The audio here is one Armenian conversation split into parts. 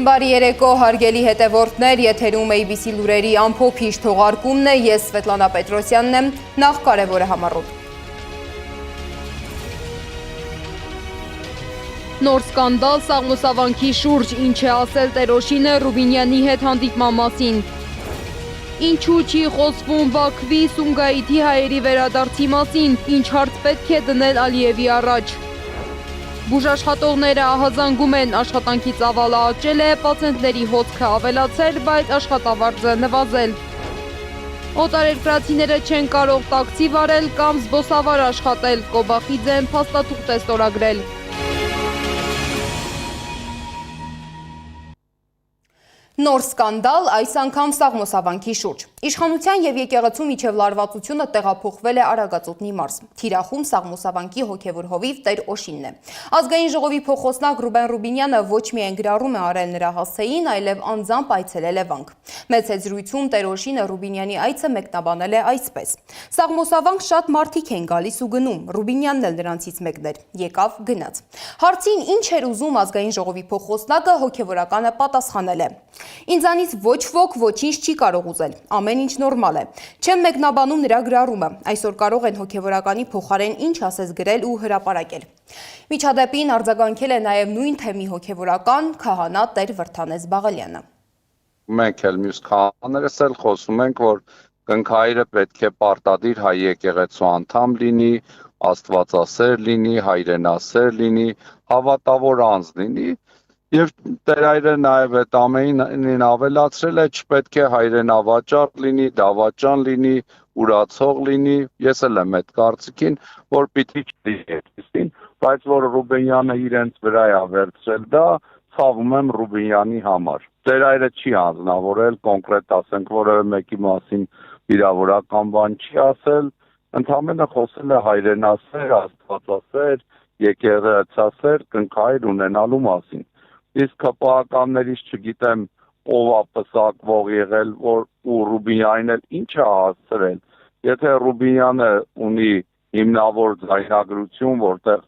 Բարի երեկո, հարգելի հետևորդներ, եթերում ABC լուրերի ամփոփիչ թողարկումն է, ես Սվետլանա Պետրոսյանն եմ, նախ կարևորը համառոտ։ Նոր սկանդալ Սաղմոսավանքի շուրջ, ինչ է ասել Տերոշինը Ռուբինյանի հետ հանդիպման մասին։ Ինչու չի խոսվում Բաքվի Սումգայիթի հայերի վերադարձի մասին, ինչ հարց պետք է դնել Ալիևի առաջ։ Բուժաշխատողները ահազանգում են, աշխատանքի ծավալը աճել է, պացիենտների հոսքը ավելացել, բայց աշխատավարձը նվազել։ Օտարերկրացիները չեն կարող տաքսի վարել կամ զբոսավար աշխատել, Կոբախիձեն փաստաթուղթ է ստորագրել։ Նոր սկանդալ այս անգամ Սաղմոսավանքի շուրջ։ Իշխանության եւ եկեղեցու միջև լարվածությունը տեղափոխվել է Արագածոտնի մարզ։ Թիրախում Սաղմոսավանքի հոգևոր հովիվ Տեր Օշինն է։ Ազգային ժողովի փոխոսնակ Ռուբեն Ռուբինյանը ոչ միայն գրառում է արել նրա հասցեին, այլև անձամբ այցելել է վանք։ Մեծ զրույցում Տեր Օշինը Ռուբինյանի այցը մեկնաբանել է այսպես. Սաղմոսավանք շատ մարդիկ են գալիս ու գնում, Ռուբինյանն էլ նրանցից մեկն էր, եկավ գնաց։ Հարցին ինչ էր ուզում ազգային ժողովի փոխոսնակը, հոգևորականը պատասխանել է. Ինձանից ոչ ոք ոչինչ չի կարող ուզել, ամեն ինչ նորմալ է։ Չեմ մեկնաբանում նրա գրառումը, այսօր կարող են հոգևորականի փոխարեն ինչ ասես գրել ու հրապարակել։ Միջադեպին արձագանքել է նաև նույն թեմի հոգևորական քահանա Տեր Վրթանես Բաղալյանը։ Մենք էլ մյուս քահաներս էլ խոսում ենք, որ կնքահայրը պետք է պարտադիր հայ եկեղեցու անդամ լինի, աստվածասեր լինի, հայրենասեր լինի, հավատավոր անձ լինի։ Եվ Տերայրը նաև այդ ամենին ավելացրել է, չպետք է հայրենավաճառ լինի, դավաճան լինի, ուրացող լինի, ես էլ եմ այդ կարծիքին, որ պիտի չլինի, բայց որ Ռուբինյանը իրենց վրա է վերցրել դա, ցավում եմ Ռուբինյանի համար։ Տերայրը չի հանձնավորել, կոնկրետ ասենք, որևէ մեկի մասին վիրավորական բան չի ասել, ընդհանրապես խոսել է հայրենասեր, աստվածասեր, եկեղեցասեր, կնքահայր ունենալու մասին։ Իսկ հպաղականներից չգիտեմ ով է պսակվող եղել, որ ու Ռուբինյանին էլ ինչ է հասցրել։ Եթե Ռուբինյանը ունի հիմնավոր ձայնագրություն, որտեղ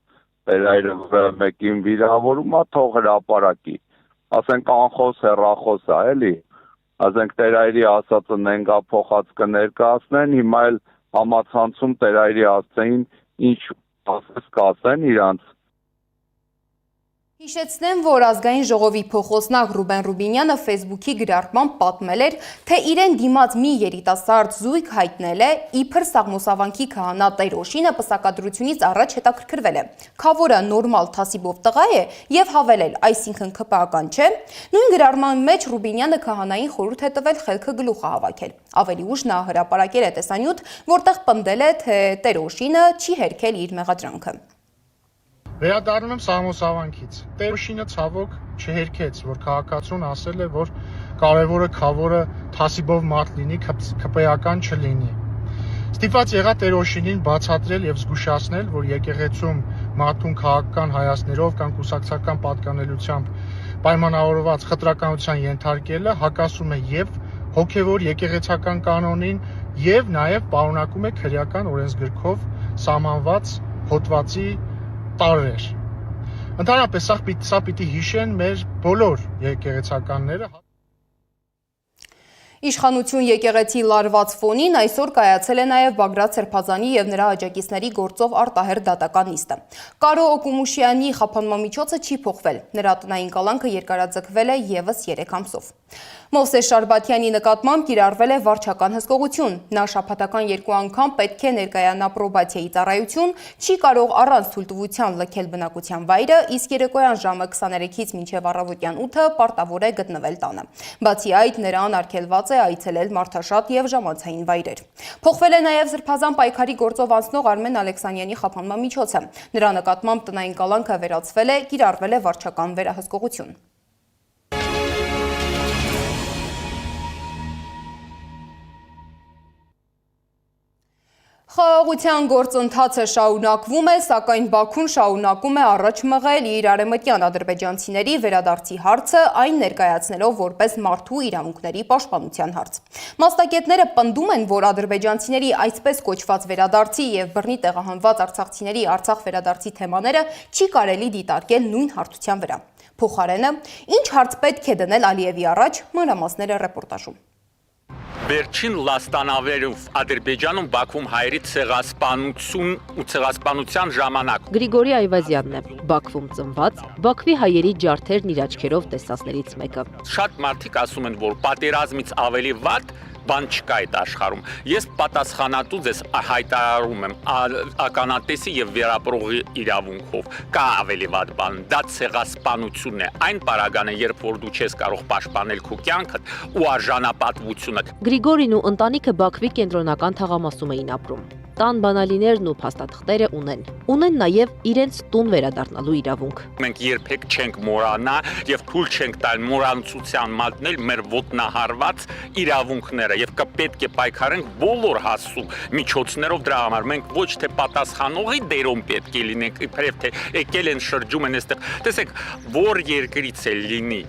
Տերայրը մեկին վիրավորում է, թող հրապարակի։ Ասենք անխոս հեռախոս է, էլի։ Ասենք Տերայրի ասածը նենգա փոխած կներկայացնեն, հիմա էլ համացանցում Տերայրի ասածին ինչ ասես կասեն իրանց։ Հիշեցնեմ, որ ազգային ժողովի փոխոսնակ Ռուբեն Ռուբինյանը Facebook-ի գրառմամբ պատմել էր, թե իրեն դիմաց մի երիտասարդ զույգ հայտնել է, իբր Սաղմոսավանքի քահանա Տեր Օշինը պսակադրությունից առաջ հետաքրքրվել է։ Քավորը նորմալ թասիբով տղա է եւ հավելել, այսինքն ԿՊԱ-ական չէ։ Նույն գրառման մեջ Ռուբինյանը քահանային խորհուրդ է տվել խելքը գլուխը հավաքել։ Ավելի ուշ նա հրապարակել է տեսանյութ, որտեղ պնդել է, թե Տեր Օշինը չի հերքել իր մեղադրանքը։ Վերադառնում եմ Սաղմոսավանքից։ Տեր Օշինը ցավոք չհերքեց, որ քաղաքացուն ասել է, որ կարևորը քավորը թասիբով մարդ լինի, ԿՊԱ-ական չլինի։ Ստիպված եղա Տեր Օշինին բացատրել եւ զգուշացնել, որ եկեղեցում մարդուն քաղաքական հայացքներով կամ կուսակցական պատկանելությամբ պայմանավորված խտրականության ենթարկելը հակասում է եւ հոգեվոր եկեղեցական կանոնին եւ նաեւ պարունակում է քրեական օրենսգրքով սահմանված հոդվածի տարեր։ Ընդհանրապես սա պիտի հիշեն մեր բոլոր եկեղեցականները։ Իշխանություն եկեղեցի լարված ֆոնին այսօր կայացել է նաև Բագրատ Սրբազանի եւ նրա աջակիցների գործով արտահերթ դատական նիստը։ Կարո Օկումուշյանի խափանման միջոցը չի փոխվել։ Նրա տնային կալանքը երկարաձգվել է եւս 3 ամսով։ Մովսես Շարբաթյանի նկատմամբ կիրառվել է վարչական հսկողություն։ Նա շաբաթական 2 անգամ պետք է ներկայանա պրոբացիայի ծառայություն, չի կարող առանց թույլտվության լքել բնակության վայրը, իսկ երեկոյան ժամը 23-ից մինչև առավոտյան 8-ը պարտավոր է գտնվել տանը։ Բացի այդ, նրան արգելված է այցելել մարդաշատ եւ ժամանցային վայրեր։ Փոխվել է նաեւ Սրբազան պայքարի գործով անցնող Արմեն Ալեքսանյանի խափանման միջոցը։ Նրա նկատմամբ տնային կալանքը վերացվել է, կիրառվել է վարչական վերահսկողություն։ Խաղաղության գործընթացը շարունակվում է, սակայն Բաքուն շարունակում է առաջ մղել իր արևմտյան ադրբեջանցիների վերադարձի հարցը, այն ներկայացնելով որպես մարդու իրավունքների պաշտպանության հարց։ Մասնագետները պնդում են, որ ադրբեջանցիների այսպես կոչված վերադարձի եւ բռնի տեղահանված արցախցիների Արցախ վերադարձի թեմաները չի կարելի դիտարկել նույն հարթության վրա։ Փոխարենը, ինչ հարց պետք է դնել Ալիևի առաջ, մանրամասները ռեպորտաժում։ Վերջին լաստանավերով Ադրբեջանում Բաքվում հայերի ցեղասպանություն ու ցեղասպանության ժամանակ Գրիգորի Այվազյանն է, Բաքվում ծնված, Բաքվի հայերի ջարդերն իր աչքերով տեսածներից մեկը։ Շատ մարդիկ ասում են, որ պատերազմից ավելի վատ բան չկա այդ աշխարհում։ Ես պատասխանատու ձեզ հայտարարում եմ ականատեսի եւ վերապրողի իրավունքով։ Կա ավելի վատ բան, դա ցեղասպանությունն է։ Այն պարագան է, երբ որ դու չես կարող պաշտպանել քո կյանքդ ու արժանապատվությունդ։ Գրիգորին ու ընտանիքը Բաքվի կենտրոնական թաղամասում էին ապրում։ Տան բանալիներն ու փաստաթղթերը ունեն նաև իրենց տուն վերադառնալու իրավունք։ Մենք երբեք չենք մոռանա եւ թույլ չենք տալ մոռանցության մատնել մեր ոտնահարված իրավունքները եւ կպետք է պայքարենք բոլոր հասու միջոցներով դրա համար։ Մենք ոչ թե պատասխանողի դերում պետք է լինենք, իբրև թե եկել են շրջում են այստեղ։ Տեսեք, որ երկրից է լինի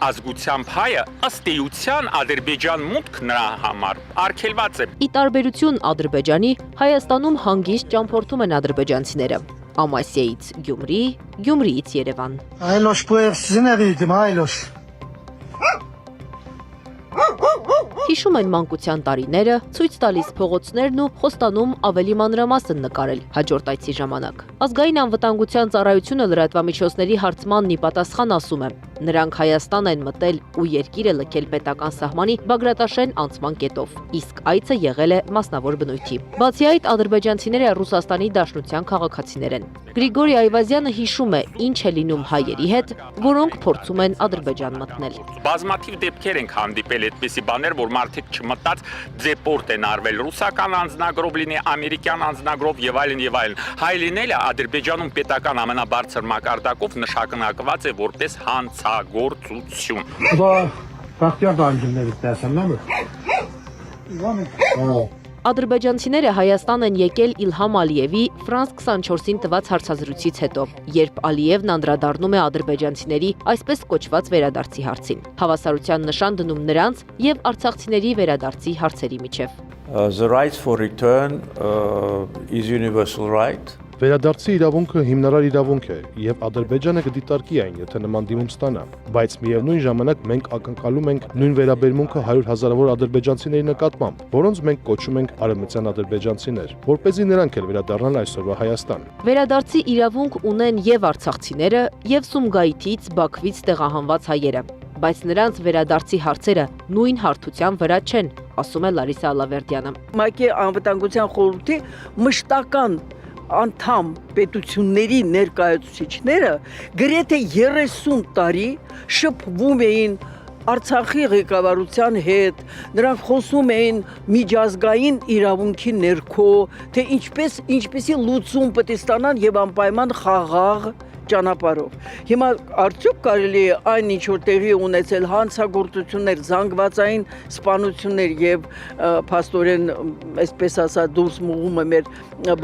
ազգությամբ հայը, ըստ էության Ադրբեջան մուտք նրա համար արգելված է։ Ի տարբերություն Ադրբեջանի, Հայաստանում հանգիստ ճամփորդում են ադրբեջանցիները։ Ամասիայից Գյումրի, Գյումրիից Երևան։ Այլոշ պոևսին է դիտում, այլոշ։ Հիշում են մանկության տարիները, ցույց տալիս փողոցներն ու խոստանում ավելի մանրամասն նկարել հաջորդ այցի ժամանակ։ Ազգային անվտանգության ծառայությունը լրատվամիջոցների հարցմանն ի պատասխան ասում է. նրանք Հայաստան են մտել ու երկիրը լքել պետական սահմանի Բագրատաշեն անցման կետով, իսկ այցը եղել է մասնավոր բնույթի։ Բացի այդ, ադրբեջանցիները Ռուսաստանի Դաշնության քաղաքացիներ են։ Գրիգորի Այվազյանը հիշում է, ինչ է լինում հայերի հետ, որոնք փորձում են Ադրբեջան մտնել։ Բազմաթիվ դեպքեր ենք հանդիպել այդպիսի բաներ, որ մարդիկ չմտած դեպորտ են արվել, ռուսական անձնագրով լինի, ամերիկյան անձնագրով եւ այլն եւ այլն։ Հայ լինելը Ադրբեջանում պետական ամենաբարձր մակարդակով նշանակված է որպես հանցագործություն։ Դա բախտյար դանջումներից տեսանն է։ Ադրբեջանցիները Հայաստան են եկել Իլհամ Ալիևի Ֆրանս 24-ին տված հարցազրույցից հետո, երբ Ալիևն անդրադառնում է ադրբեջանցիների այսպես կոչված վերադարձի հարցին։ Հավասարության նշան դնում նրանց եւ արցախցիների վերադարձի հարցերի միջև։ The right for return is universal right. Վերադարձի իրավունքը հիմնարար իրավունք է, եւ Ադրբեջանը կդիտարկի այն, եթե նման դիմում ստանա, բայց միևնույն ժամանակ մենք ակնկալում ենք նույն վերաբերմունքը 100 հազարավոր ադրբեջանցիների նկատմամբ, որոնց մենք կոչում ենք արևմտյան ադրբեջանցիներ, որպեսզի նրանք էլ վերադառնան այսօրվա Հայաստան։ Վերադարձի իրավունք ունեն եւ արցախցիները, եւ Սումգայիթից, Բաքվից տեղահանված հայերը, բայց նրանց վերադարձի հարցերը նույն հարթության վրա չեն, ասում է Լարիսա Ալավերդյանը։ ՄԱԿ-ի անվտանգության խորհրդի մշտական անդամ պետությունների ներկայացուցիչները գրեթե 30 տարի շփվում էին Արցախի ղեկավարության հետ, նրանք խոսում էին միջազգային իրավունքի ներքո, թե ինչպեսի լուծում պետք է ստանան եւ անպայման խաղաղ ճանապարհով։ Հիմա արդյոք կարելի է այն ինչ որ տեղի ունեցել հանցագործություններ, զանգվածային սպանություններ եւ փաստորեն այսպես ասած դուրս մղումը մեր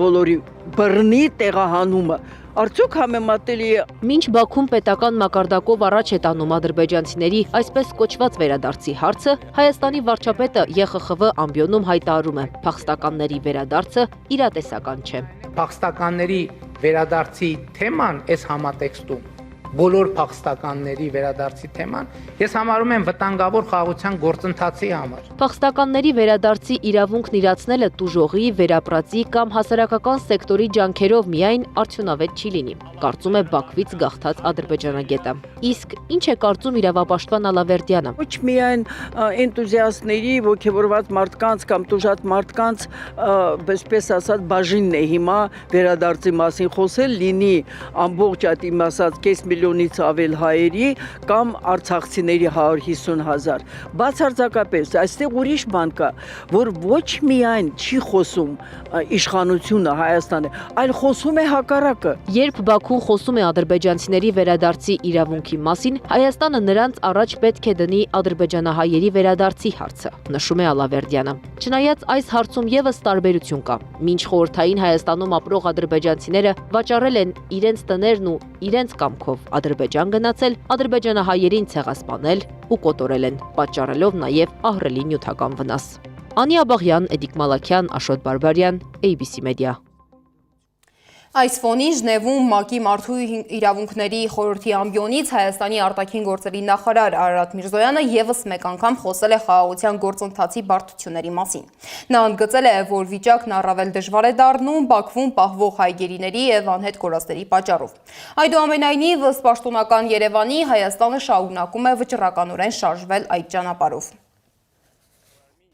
բոլորի բռնի տեղահանումը արդյոք համեմատելի է։ Մինչ Բաքվում պետական մակարդակով առաջ է տանում ադրբեջանցիների այսպես կոչված վերադարձի հարցը, Հայաստանի վարչապետը ԵԽԽՎ ամբիոնում հայտարարում է, փախստականների վերադարձը իրատեսական չէ։ Փախստականների վերադարձի թեման այս համատեքստում բոլոր փախստականների վերադարձի թեման ես համարում եմ վտանգավոր խաղաղության գործընթացի համար։ Փախստականների վերադարձի իրավունքն իրացնելը տուժողի, վերապրածի կամ հասարակական սեկտորի ջանքերով միայն արդյունավետ չի լինի, կարծում է Բաքվից գաղթած ադրբեջանագետը։ Իսկ ինչ է կարծում իրավապաշտպան Ալավերդյանը։ Ոչ միայն էնտուզիաստների, ոգևորված մարդկանց կամ տուժած մարդկանց, այսպես ասած, բաժինն է հիմա վերադարձի մասին խոսել, լինի ամբողջ այդ իմ ասած կես միլիոնից ավել հայերի կամ արցախցիների 150,000։ Բացարձակապես այստեղ ուրիշ բան կա, որ ոչ միայն չի խոսում իշխանությունը Հայաստանը, այլ խոսում է հակառակը։ Երբ Բաքուն խոսում է ադրբեջանցիների վերադարձի իրավունքի մասին, Հայաստանը նրանց առաջ պետք է դնի ադրբեջանահայերի վերադարձի հարցը, նշում է Ալավերդյանը։ Չնայած այս հարցում եւս տարբերություն կա։ Մինչ խորհրդային Հայաստանում ապրող ադրբեջանցիները վաճառել են իրենց տներն ու իրենց կամքով Ադրբեջան գնացել, ադրբեջանահայերին ցեղասպանել ու կոտորել են, պատճառելով նաև ահռելի նյութական վնաս։ Անի Աբաղյան, Էդիկ Մալաքյան, Աշոտ Բարբարյան, ABC Media։ Այս ֆոնին Ժնևում ՄԱԿ-ի մարդու իրավունքների խորհրդի ամբիոնից Հայաստանի արտաքին գործերի նախարար Արարատ Միրզոյանը եւս մեկ անգամ խոսել է խաղաղության գործընթացի բարդությունների մասին։ Նա ընդգծել է, որ վիճակն առավել դժվար է դառնում Բաքվում պահվող հայ գերիների եւ անհետ կորածների պատճառով։ Այդուամենայնիվ, ըստ պաշտոնական Երևանի, Հայաստանը շարունակում է վճռականորեն շարժվել այդ ճանապարհով։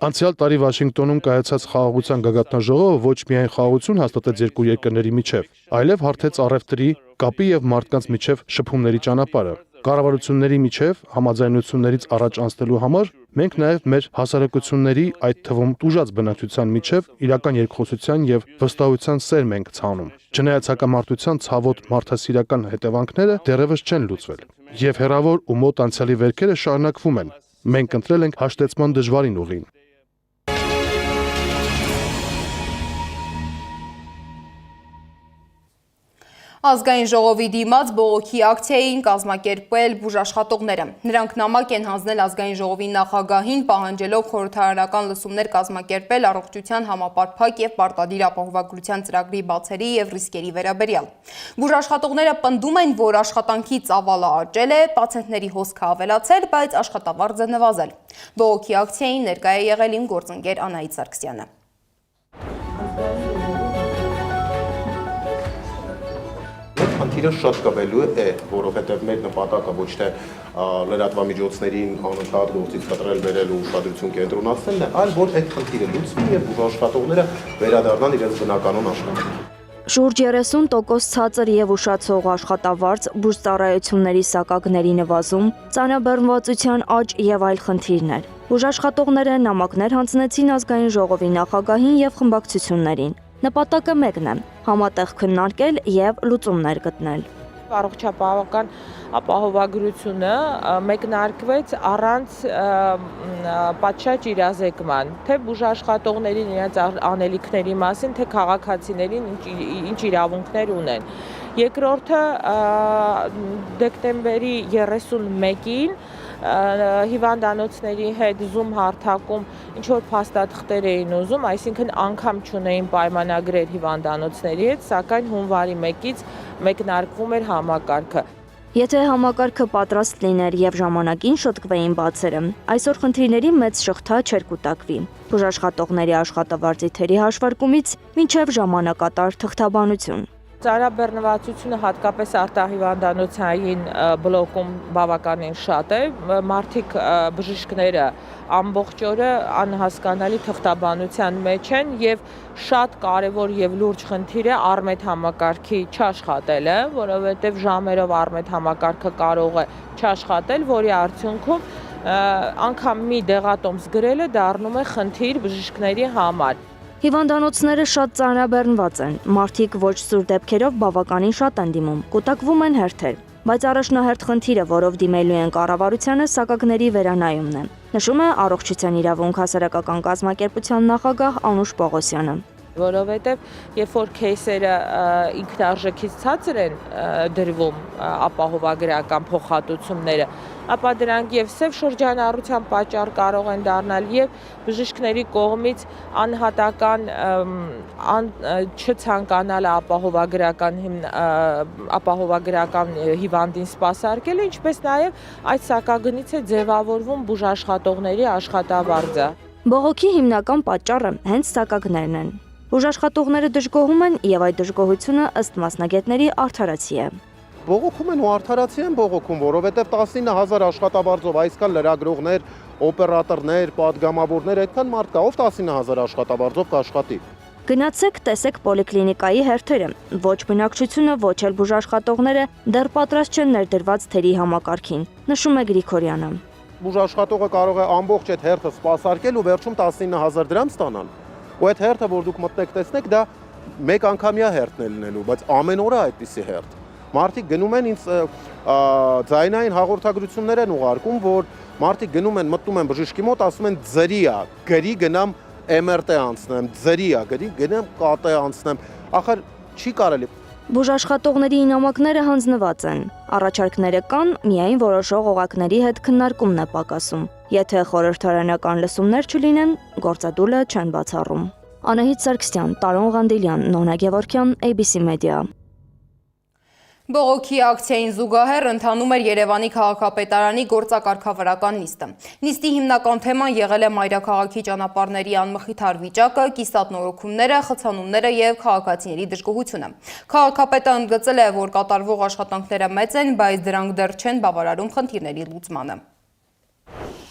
Անցյալ տարի Վաշինգտոնում կայացած խաղաղության գագաթնաժողովը ոչ միայն խաղաղություն հաստատեց երկու երկրների միջև, այլև հարթեց առևտրի, կապի եւ մարդկանց միջև շփումների ճանապարհը։ Կառավարությունների միջև համաձայնություններից առաջ անցնելու համար մենք նաեւ մեր հասարակությունների, այդ թվում տուժած բնակչության միջև իրական երկխոսության եւ վստահության սերմ ենք ցանում։ Չնայած հակամարտության ցավոտ մարդասիրական հետևանքները դեռևս չեն լուծվել, եւ հերավոր ու մոտ անցյալի վերքերը շարունակվում են։ Մենք ընտրել ենք հաշտեցման դժվարին ուղին։ Ազգային ժողովի դիմաց բողոքի ակցիային կազմակերպել բուժաշխատողները։ Նրանք նամակ են հանձնել ազգային ժողովի նախագահին, պահանջելով խորհրդարանական լսումներ կազմակերպել առողջության համապարփակ եւ պարտադիր ապահովագրության ծրագրի բացերի եւ ռիսկերի վերաբերյալ։ Բուժաշխատողները պնդում են, որ աշխատանքի ծավալը աճել է, պացիենտների հոսքը ավելացել, բայց աշխատավարձը նվազել։ Բողոքի ակցիային ներկայ է եղել իմ գործընկեր Անահիտ Սարգսյանը։ Խնդիրը շատ կվելու է, որովհետև մեր նպատակը ոչ թե լրատվամիջոցներին անընդհատ գործից կտրել բերել ու ուշադրություն կենտրոնացնելն է, այլ որ այդ խնդիրը լուծվի եւ բուժաշխատողները վերադառնան իրենց բնականոն աշխատանքին։ Շուրջ 30% ցածր եւ ուշացող աշխատավարձ, բուժծառայությունների սակագների նվազում, ծանրաբեռնվածության աճ եւ այլ խնդիրներ։ Բուժաշխատողները նամակներ հանձնեցին ազգային ժողովի նախագահին եւ խմբակցություններին։ Նպատակը մեկն է՝ համատեղ քննարկել եւ լուծումներ գտնել։ Առողջապահական ապահովագրությունը մեկնարկվեց առանց պատշաճ իրազեկման, թե բուժաշխատողներին իրենց անելիքների մասին, թե քաղաքացիներին ինչ իրավունքներ ունեն։ Երկրորդը դեկտեմբերի 31-ին հիվանդանոցների հետ Zoom հարթակում ինչ-որ փաստաթղթեր էին ուզում, այսինքն անգամ չունեին պայմանագրեր հիվանդանոցների հետ, սակայն հունվարի 1-ից մեկնարկվում էր համակարգը։ Եթե համակարգը պատրաստ լիներ եւ ժամանակին շտկվեին բացերը, այսօր խնդիրների մեծ շղթա չէր կուտակվի։ Բուժաշխատողների աշխատավարձի թերի հաշվարկումից մինչև ժամանակատար թղթաբանություն։ Ծանրաբեռնվածությունը հատկապես արտահիվանդանոցային բլոկում բավականին շատ է, մարդիկ բժիշկները ամբողջ օրը անհասկանալի թղթաբանության մեջ են եւ շատ կարեւոր եւ լուրջ խնդիր է առմետ համակարգի չաշխատելը, որովհետեւ ժամերով առմետ համակարգը կարող է չաշխատել, որի արդյունքում անգամ մի դեղատոմս գրելը դառնում է խնդիր բժիշկների համար։ Հիվանդանոցները շատ ծանրաբեռնված են, մարդիկ ոչ սուր դեպքերով բավականին շատ են դիմում, կուտակվում են հերթեր, բայց առաջնահերթ խնդիրը, որով դիմելու են կառավարությանը, սակագների վերանայումն է, նշում է Առողջության իրավունք հասարակական կազմակերպության նախագահ Անուշ Պողոսյանը։ Որովհետև երբ որ քեյսերը ինքնարժեքից ցածր են դրվում ապահովագրական փոխհատուցումները, ապա դրանք եւ սև շրջանառության պատճառ կարող են դառնալ եւ բժիշկների կողմից անհատական չցանկանալը ապահովագրական հիվանդին սպասարկելը, ինչպես նաեւ այդ սակագնից է ձևավորվում բուժաշխատողների աշխատավարձը։ Բողոքի հիմնական պատճառը հենց սակագներն են։ Բուժաշխատողները դժգոհում են եւ այդ դժգոհությունը ըստ մասնագետների արդարացի է։ Բողոքում են ու արդարացի են բողոքում, որովհետև 19000 աշխատավարձով այսքան լրագրողներ, օպերատորներ, падգամավորներ, այդքան մարդ կա, ով 19000 աշխատավարձով կաշխատի։ Գնացեք, տեսեք պոլիկլինիկայի հերթերը։ Ոչ բնակչությունը, ոչ էլ բուժաշխատողները դեռ պատրաստ չեն ներդրված թերի համակարգին, նշում է Գրիգորյանը։ Բուժաշխատողը կարող է ամբողջ այդ հերթը սպասարկել ու վերջում 19000 դրամ ստանալ։ Ու այդ հերթը, որ դուք մտնեք տեսնեք, դա մեկ անգամյա հերթն է լինելու, բայց ամեն օրը այդպիսի հերթ։ Մարդիկ գնում են ինձ ձայնային հաղորդագրություններ են ուղարկում, որ մարդիկ գնում են, մտնում են բժշկի մոտ, ասում են ձրի է, գրի գնամ MRT անցնեմ, ձրի է, գրի գնամ ԿՏ անցնեմ։ Ախր չի կարելի։ Բուժաշխատողների նամակները հանձնված են։ Առաջարկները կան, միայն որոշող օղակների հետ քննարկումն է պակասում։ Եթե խորհրդարանական լսումներ չլինեն, գործադուլը չեն բացառում։ Անահիտ Սարգսյան, Տարոն Ղանդիլյան, Նոնա Գևորգյան, ABC Media։ Բողոքի ակցիային զուգահեռ ընթանում էր Երևանի քաղաքապետարանի գործակարգավարական նիստը։ Նիստի հիմնական թեման եղել է մայրաքաղաքի ճանապարհների անմխիթար վիճակը, կիսատնորոգումները, խցանումները եւ քաղաքացիների դժգոհությունը։ Քաղաքապետը ընդգծել է, որ կատարվող աշխատանքները մեծ են, բայց դրանք դեռ չեն բավարարում խնդիրների լուծմանը։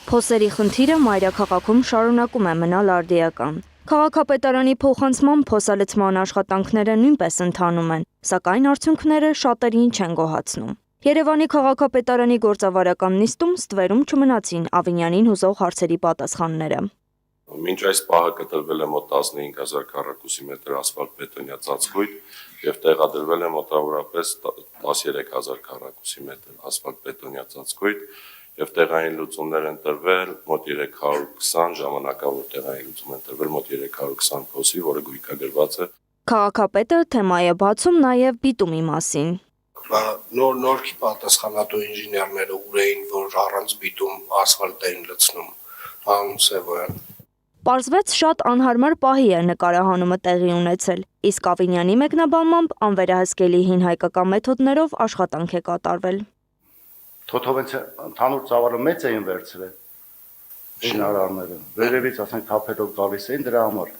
Փոսերի խնդիրը մայրաքաղաքում շարունակում է մնալ արդիական։ Քաղաքապետարանի փոխանցման փոսալցման աշխատանքները նույնպես ընթանում են, սակայն արդյունքները շատերին չեն գոհացնում։ Երևանի քաղաքապետարանի գործավարական նիստում ստվերում չմնացին Ավինյանին հուզող հարցերի պատասխանները։ Մինչ այս պահը կտրվել է մոտ 15000 քառակուսի մետր ասֆալտ-բետոնյա ծածկույթ եւ տեղադրվել է մոտավորապես 13000 քառակուսի մետր ասֆալտ-բետոնյա ծածկույթ եւ տեղային լուծումներ են տրվել մոտ 320 ժամանակավոր տեղային լուծում են տրվել մոտ 320 փոսի, որը գույքագրված է։ Քաղաքապետը թեմա է բացում նաեւ բիտումի մասին։ Նորքի պատասխանատու ինժեներները ուր էին, որ առանց բիտում ասֆալտ էին լցնում, պարոն Սևոյան։ Պարզվեց շատ անհարմար պահի է նկարահանումը տեղի ունեցել, իսկ Ավինյանի մեկնաբանմամբ անվերահսկելի հին հայկական մեթոդներով աշխատանք է կատարվել։ Թոթովից ընդհանուր ծավալը մեծ էին վերցրել շինարարները։ Վերևից ասենք թափելով գալիս էին դրա համար։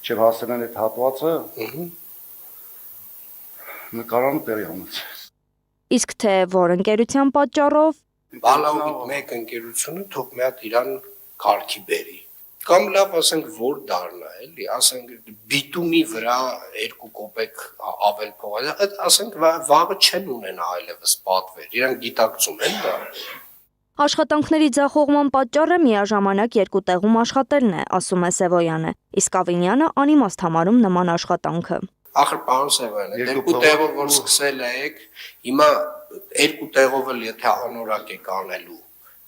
Չեմ հասել են այդ հատվածը։ Նկարանը տեղի ունեցել։ Իսկ թե որ ընկերության պատճառով Բալաուի մեկ ընկերությունը թող մի հատ իրան կարգի բերի։ Կամ լավ ասենք որ դառնա, էլի, ասենք բիտումի վրա 2 կոպեկ ավել փող, ասենք վաղը չեն ունենա այլևս պատվեր, իրանք գիտակցում են դա։ Աշխատանքների ձախողման պատճառը միաժամանակ երկու տեղում աշխատելն է, ասում է Սևոյանը, իսկ Ավինյանը անիմաստ համարում նման աշխատանքը։ Ախր պարոն Սևոյան, երկու տեղով որ սկսել եք, հիմա երկու տեղով էլ եթե անորակ եք անելու,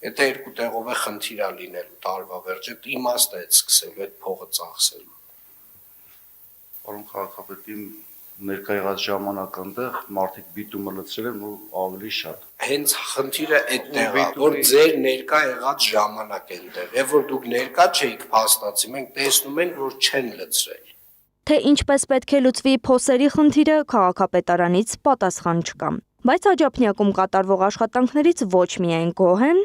եթե երկու տեղով է խնդիր լինելու տարվա վերջը, իմաստ է սկսելու այդ փողը ծախսելու։ Պարոն քաղաքապետի ներկա եղած ժամանակ այնտեղ մարդիկ բիտումը լցրել են ու ավելի շատ։ Հենց խնդիրը այդտեղ է, որ ձեր ներկա եղած ժամանակ այնտեղ, եւ որ դուք ներկա չէիք փաստացի, մենք տեսնում ենք, որ չեն լցրել։ Թե ինչպես պետք է լուծվի փոսերի խնդիրը, քաղաքապետարանից պատասխան չկա։ Բայց Աջափնյակում կատարվող աշխատանքներից ոչ միայն գոհ են,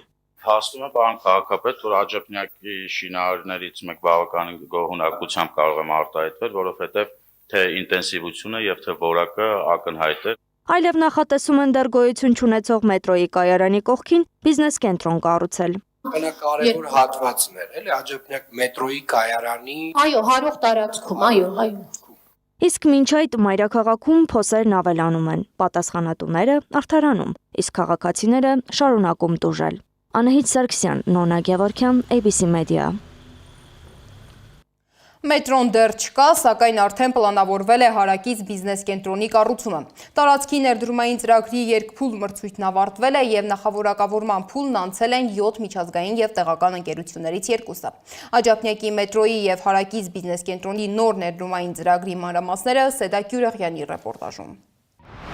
Հասնում է պարոն քաղաքապետ, որ Աջափնյակի շինարարներից մեկ բավականին գոհունակությամբ կարող եմ արտահայտվել, որովհետև թե ինտենսիվությունը եւ թե որակը ակնհայտ է։ այլև նախատեսում են դեռ գոյություն չունեցող մետրոյի կայարանի կողքին բիզնես կենտրոն կառուցել։ Ամենակարևոր հատվածն էր, էլի Աջափնյակ մետրոյի կայարանի։ Այո, հարող տարածքում, այո։ Իսկ մինչ այդ մայրաքաղաքում փոսերն ավելանում են, պատասխանատուները արդարանում, իսկ քաղաքացիները շարունակում տուժել։ Անահիտ Սարգսյան, Նոնա Գևորգյան, ABC Media։ Մետրոն դեռ չկա, սակայն արդեն պլանավորվել է հարակից բիզնես կենտրոնի կառուցումը։ Տարածքի ներդրումային ծրագրի երկփուլ մրցույթն ավարտվել է եւ նախավորակավորման փուլն անցել են 7 միջազգային եւ տեղական ընկերություններից 2-ը։ Աջափնյակի մետրոյի եւ հարակից բիզնես կենտրոնի նոր ներդրումային ծրագրի մանրամասները Սեդա Գյուրեղյանի ռեպորտաժում։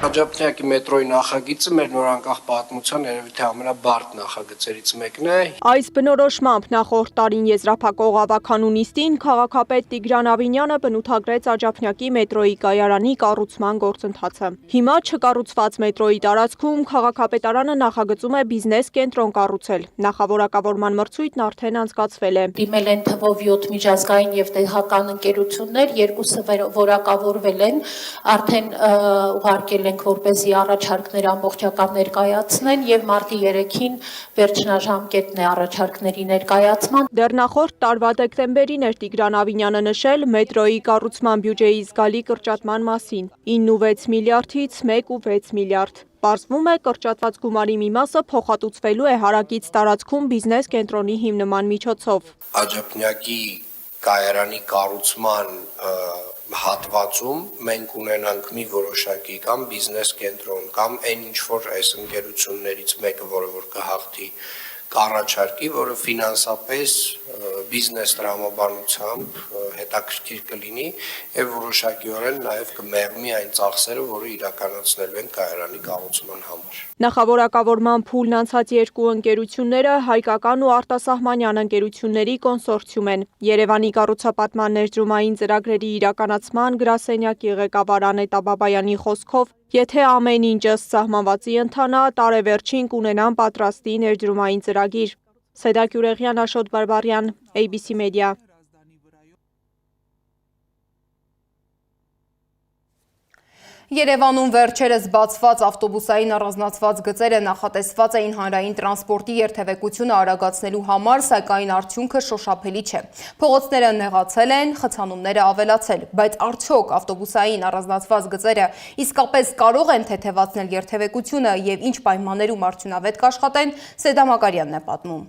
Աջափնյակի մետրոյի նախագիծը մեր նորանկախ պատմության երևի թե ամենաբարդ նախագծերից մեկն է։ Այս բնորոշմամբ նախորդ տարին եզրափակող ավականու նիստին քաղաքապետ Տիգրան Ավինյանը բնութագրեց Աջափնյակի մետրոյի կայարանի կառուցման գործընթացը։ Հիմա չկառուցված մետրոյի տարածքում քաղաքապետարանը նախագծում է բիզնես կենտրոն կառուցել։ Նախավորակավորման մրցույթն արդեն անցկացվել է։ Դիմել են թվով 7 միջազգային եւ տեղական ընկերություններ, 2-ը որակավորվել են, արդեն ուղարկել ենք որպեսզի առաջարկներ ամբողջական ներկայացնեն եւ մարտի 3-ին վերջնաժամկետն է առաջարկների ներկայացման։ Դեռ նախորդ տարվա դեկտեմբերին էր Տիգրան Ավինյանը նշել մետրոյի կառուցման բյուջեի զգալի կրճատման մասին՝ 9.6 միլիարդից 1.6 միլիարդ։ Պարզվում է, կրճատված գումարի մի մասը փոխհատուցվելու է հարակից տարածքում բիզնես կենտրոնի հիմնման միջոցով։ Աջափնյակի կայարանի կառուցման հատվածում մենք ունենանք մի որոշակի կամ բիզնես կենտրոն կամ այն ինչ որ այս ընկերություններից մեկը, որը որ կհաղթի կառաջարկի, որը ֆինանսապես բիզնես տրամաբանությամբ հետաքրքիր կլինի եւ որոշակիորեն նաեւ կմեղմի այն ծախսերը, որը իրականացնելու են կայարանի կառուցման համար։ Նախավորակավորման փուլն անցած երկու ընկերությունները հայկական ու արտասահմանյան ընկերությունների կոնսորցիում են։ Երևանի կառուցապատման ներդրումային ծրագրերի իրականացման գրասենյակի ղեկավար Անետ Աբաբայանի խոսքով, եթե ամեն ինչ ըստ սահմանվածի ընթանա, տարեվերջին կունենան պատրաստի ներդրումային ծրագիր։ Սեդա Գյուրեղյան, Աշոտ Բարբարյան, ABC Media։ Երևանում վերջերս բացված ավտոբուսային առանձնացված գծերը նախատեսված էին հանրային տրանսպորտի երթևեկությունը արագացնելու համար, սակայն արդյունքը շոշափելի չէ։ Փողոցները նեղացել են, խցանումները ավելացել, բայց արդյոք ավտոբուսային առանձնացված գծերը իսկապես կարող են թեթևացնել երթևեկությունը եւ ինչ պայմաններում արդյունավետ կաշխատեն, Սեդա Մակարյանն է պատմում։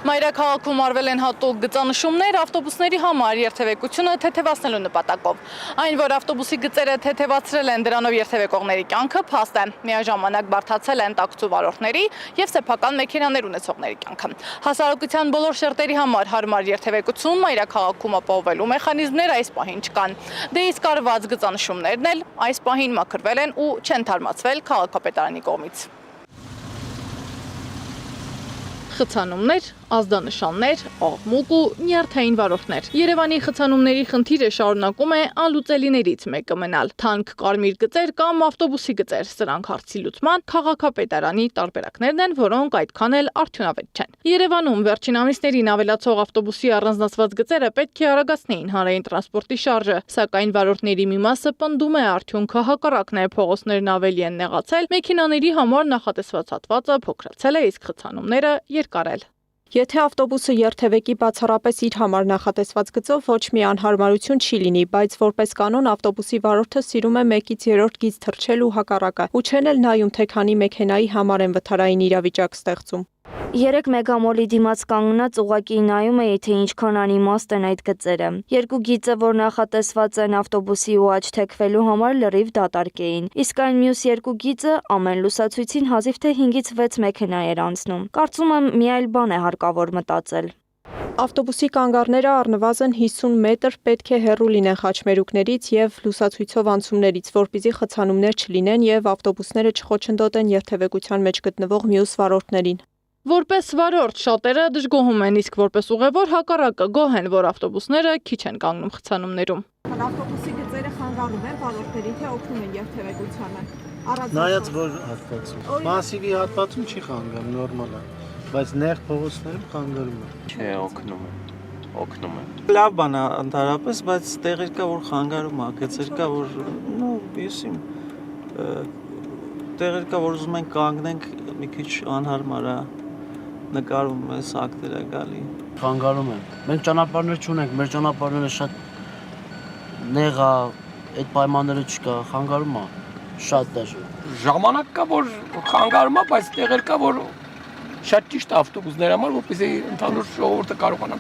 Մայրաքաղաքում արվել են հատուկ գծանշումներ ավտոբուսների համար երթևեկությունը թեթևացնելու նպատակով։ Այն, որ ավտոբուսի գծերը թեթևացրել են դրանով երթևեկողների կյանքը, փաստ է։ Միաժամանակ բարդացել են տաքսու վարորդների եւ սեփական մեքենաներ ունեցողների կյանքը։ Հասարակության բոլոր շերտերի համար հարմար երթևեկություն մայրաքաղաքում ապահովելու մեխանիզմներ այս պահին չկան։ Դե իսկ արված գծանշումներն էլ այս պահին մաքրվել են ու չեն թարմացվել քաղաքապետարանի կողմից։ Խցանումներ, ազդանշաններ, աղմուկ ու նյարդային վարորդներ։ Երևանի խցանումների խնդիրը շարունակում է անլուծելիներից մեկը մնալ։ Թանկ կարմիր գծեր կամ ավտոբուսի գծեր, սրանք հարցի լուծման քաղաքապետարանի տարբերակներն են, որոնք այդքան էլ արդյունավետ չեն։ Երևանում վերջին ամիսներին ավելացող ավտոբուսի առանձնացված գծերը պետք է արագացնեին հանրային տրանսպորտի շարժը, սակայն վարորդների մի մասը պնդում է արդյունքը հակառակն է, փողոցներն ավելի են նեղացել, մեքենաների համար նախատեսված հատվածը փոքրացել է, իսկ խցանումները երկարել։ Եթե ավտոբուսը երթևեկի բացառապես իր համար նախատեսված գծով ոչ մի անհարմարություն չի լինի, բայց որպես կանոն ավտոբուսի վարորդը սիրում է 1-3 գիծ թռչել ու հակառակը, ու չեն էլ նայում, թե քանի մեքենայի համար են վթարային իրավիճակ ստեղծում։ 3 մեգամոլի դիմաց կանգնած ուղղակի նայում էի, թե ինչքան անիմաստ են այդ գծերը։ 2 գիծը, որ նախատեսված են ավտոբուսի ու աջ թեքվելու համար, լրիվ դատարկ էին։ Իսկ այն մյուս 2 գիծը ամեն լուսացույցին հազիվ թե 5-ից 6 մեքենա էր անցնում։ Կարծում եմ մի այլ բան է հարկավոր մտածել։ Ավտոբուսի կանգառները առնվազն 50 մետր պետք է հեռու լինեն խաչմերուկներից եւ լուսացույցով անցումներից, որպեսզի խցանումներ չլինեն եւ ավտոբուսները չխոչընդոտեն երթևեկության մեջ գտնվող մյուս վարորդներին։ Որպես վարորդ շատերը դժգոհում են, իսկ որպես ուղևոր հակառակը գոհ են, որ ավտոբուսները քիչ են կանգնում խցանումներում։ Ավտոբուսի գծերը խանգարում են վարորդներին, թե օգնում են երթևեկությանը։ Նայած որ հատվածում։ Մասիվի հատվածում չի խանգարում, նորմալ է, բայց նեղ փողոցներում խանգարում է։ Չէ, օգնում է։ Լավ բան է ընդհանրապես, բայց տեղեր կա որ խանգարում է, գծեր կա որ, եսիմ տեղեր կա որ ուզում են կանգնենք, մի քիչ անհարմար է, նկարում ես ակտեր է գալի։ Խանգարում են։ Մենք ճանապարհներ չունենք, մեր ճանապարհները շատ նեղ է, այդ պայմանները չկա, խանգարում է, շատ դժվար։ Ժամանակ կա որ խանգարում է, բայց տեղեր կա որ շատ ճիշտ ավտոբուսներ համար, որպեսզի ընդհանուր ժողովուրդը կարողանա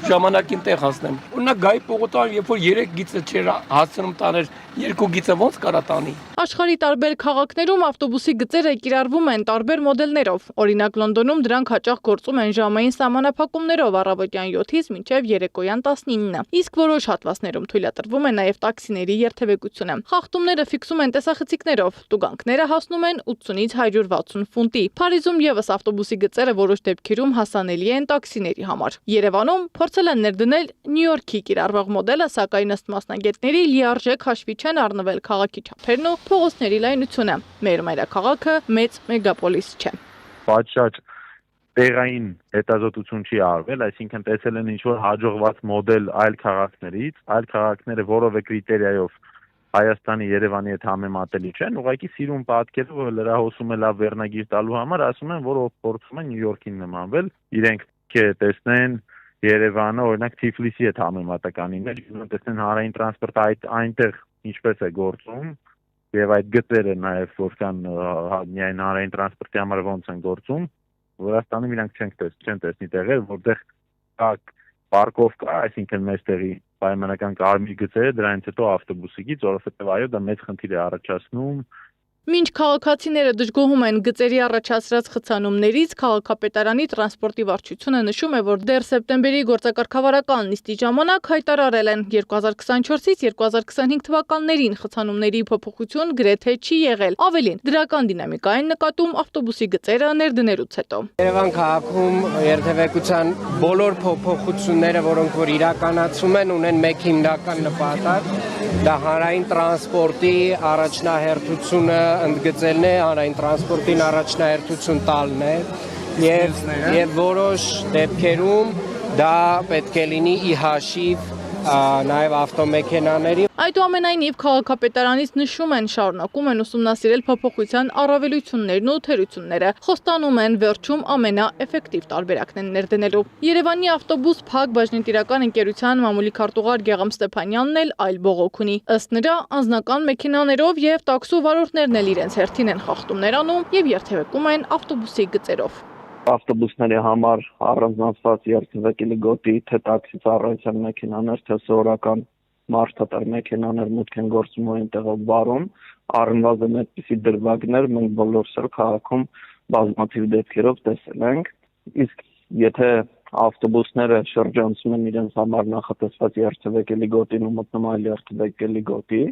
ժամանակին տեղ հասնեմ։ Օրինակ Գայի պողոտան, երբ որ 3 գիծը չէր հասցնում տաներ, 2 գիծը ոնց կարա տանի։ Աշխարհի տարբեր քաղաքներում ավտոբուսի գծերը կիրառվում են տարբեր մոդելներով։ Օրինակ Լոնդոնում դրանք հաճախ գործում են ժամային սահմանափակումներով առավոտյան 7-ից մինչև երեկոյան 19-ը։ Իսկ որոշ հատվածներում թույլատրվում է նաև տաքսիների երթևեկությունը։ Խախտումները ֆիքսում են տեսախցիկներով։ Տուգանքները հասնում են 80-ից 160 ֆունտի։ Փարիզում եւս ավտոբուսի գծերը որոշ դեպքերում հասանելի են տաքսիների համար։ Երևանում փորձել են ներդնել Նյու Յորքի կիրառվող մոդելը, սակայն ըստ մասնագետների լիարժեք հաշվի չեն առնվել քաղաքի չափերն ու փողոցների լայնությունը։ Մեր մայրաքաղաքը մեծ մեգապոլիս չէ։ Պատշաճ տեղային հետազոտություն չի արվել, այսինքն տեսել են ինչ-որ հաջողված մոդել այլ քաղաքներից, այլ քաղաքները որևէ կրիտերիայով Հայաստանի, Երևանի հետ համեմատելի չեն, ուղղակի սիրուն պատկերով լրահոսում է լավ վերնագիր տալու համար, ասում են, որ փորձում են Նյու Յորքին նմանվել, իրենք տեսնեն Երևանը, օրինակ Թիֆլիսի հետ համեմատականին, տեսնեն հանրային տրանսպորտը այնտեղ ինչպես է գործում, եւ այդ գծերը նաեւ որքան միայն հանրային տրանսպորտի համար ոնց են գործում, Վրաստանում իրանք չեն տեսնի տեղեր, որտեղ կա պարկովկա, այսինքն մեջտեղի պայմանական կարմիր գծերը, դրանից հետո ավտոբուսի գիծ, որովհետեւ այո, դա մեծ խնդիր է առաջացնում Մինչ քաղաքացիները դժգոհում են գծերի առաջացրած խցանումներից, քաղաքապետարանի տրանսպորտի վարչությունը նշում է, որ դեռ սեպտեմբերի գործակարգավարական նիստի ժամանակ հայտարարել են 2024-ից 2025 թվականներին խցանումների փոփոխություն գրեթե չի եղել։ Ավելին, դրական դինամիկա են նկատում ավտոբուսի գծերը ներդնելուց հետո։ Երևան քաղաքում երթևեկության բոլոր փոփոխությունները, որոնք որ իրականացում են, ունեն մեկ հիմնական նպատակ՝ դա հանրային տրանսպորտի առաջնահերթությունը ընդգծելն է, հանրային տրանսպորտին առաջնահերթություն տալն է եւ որոշ դեպքերում դա պետք է լինի ի հաշիվ նաև ավտոմեքենաների։ Այդուամենայնիվ քաղաքապետարանից նշում են, շարունակում են ուսումնասիրել փոփոխության առավելություններն ու թերությունները, խոստանում են վերջում ամենաէֆեկտիվ տարբերակն են ներդնելու։ Երևանի ավտոբուս Փակ բաժնետիրական ընկերության մամուլի քարտուղար Գեգամ Ստեփանյանն էլ այլ բողոք ունի։ Ըստ նրա, անձնական մեքենաներով եւ տաքսու վարորդներն էլ իրենց հերթին են խախտումներ անում եւ երթևեկում են ավտոբուսի գծերով։ Ավտոբուսների համար առանձնացված երթևեկելի գոտի թե տաքսի ծառայության մեքենաներ, թե սովորական մարդատար մեքենաներ մուտք են գործում ու այնտեղով վարում, առնվազն այդպիսի դրվագներ մենք բոլորս էլ քաղաքում բազմաթիվ դեպքերով տեսել ենք, իսկ եթե ավտոբուսները շրջանցում են իրենց համար նախատեսված երթևեկելի գոտին ու մտնում այլ երթևեկելի գոտի,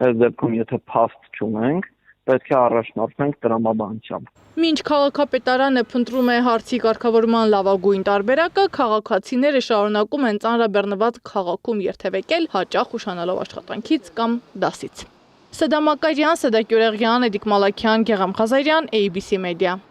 այս դեպքում եթե փաստ չունենք, պետք է առաջնորդենք տրամաբանությամբ։ Մինչ քաղաքապետարանը փնտրում է հարցի կարգավորման լավագույն տարբերակը, քաղաքացիները շարունակում են ծանրաբեռնված քաղաքում երթևեկել, հաճախ ուշանալով աշխատանքից կամ դասից։ Սեդա Մակարյան, Սեդա Գյուրեղյան, Էդիկ Մալաքյան, Գեգամ Ղազարյան, ABC Media։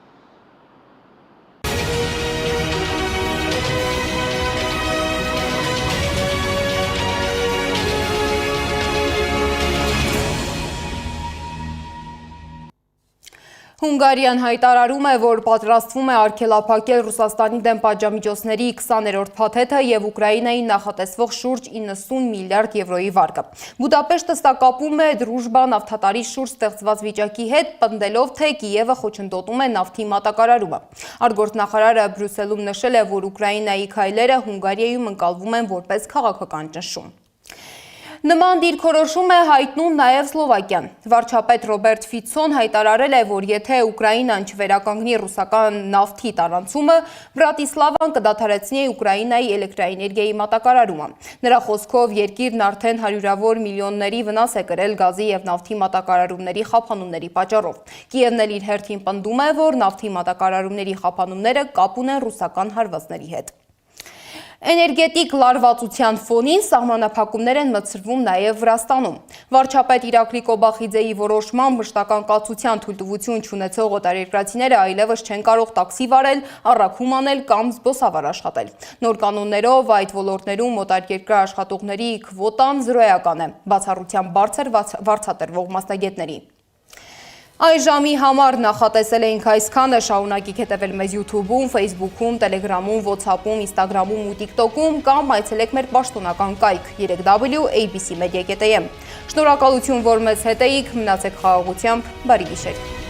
Հունգարիան հայտարարում է, որ պատրաստվում է արգելափակել Ռուսաստանի դեմ պատժամիջոցների 20-րդ փաթեթը եւ Ուկրաինային նախատեսվող շուրջ 90 միլիարդ եվրոյի վարկը։ Բուդապեշտը ստակապում է դրուժբա նավթատարի շուրջ ստեղծված վիճակի հետ, պնդելով, թե Կիևը խոչընդոտում է նավթի մատակարարումը։ Արտգործնախարարը Բրյուսելում նշել է, որ Ուկրաինայի քայլերը Հունգարիայում ընկալվում են որպես քաղաքական ճնշում։ Նման դիրքորոշում է հայտնում նաև Սլովակիան։ Վարչապետ Ռոբերտ Ֆիցոն հայտարարել է, որ եթե Ուկրաինան չվերականգնի ռուսական նավթի տարանցումը, Բրատիսլավան կդադարեցնի Ուկրաինայի էլեկտրաէներգիայի մատակարարումը։ Նրա խոսքով երկիրն արդեն հարյուրավոր միլիոնների վնաս է կրել գազի եւ նավթի մատակարարումների խափանումների պատճառով։ Կիևն էլ իր հերթին պնդում է, որ նավթի մատակարարումների խափանումները կապ ունեն ռուսական հարվածների հետ։ Էներգետիկ լարվածության ֆոնին սահմանափակումներ են մտցրվում նաև Վրաստանում։ Վարչապետ Իրակլի Կոբախիձեի որոշմամբ մշտական կացության թույլտվություն չունեցող օտարերկրացիները այլևս չեն կարող տաքսի վարել, առաքում անել կամ զբոսավար աշխատել։ Նոր կանոններով այդ ոլորտներում օտարերկրյա աշխատողների քվոտան զրոյական է, բացառությամբ բարձր վարձատրվող մասնագետների։ Այս ժամի համար նախատեսել էինք այսքանը, շարունակեք հետևել մեզ YouTube-ում, Facebook-ում, Telegram-ում, WhatsApp-ում, Instagram-ում ու TikTok-ում կամ այցելեք մեր պաշտոնական կայք 3w.abcmedia.am։ Շնորհակալություն, որ մեզ հետ էիք, մնացեք խաղաղությամբ, բարի գիշեր։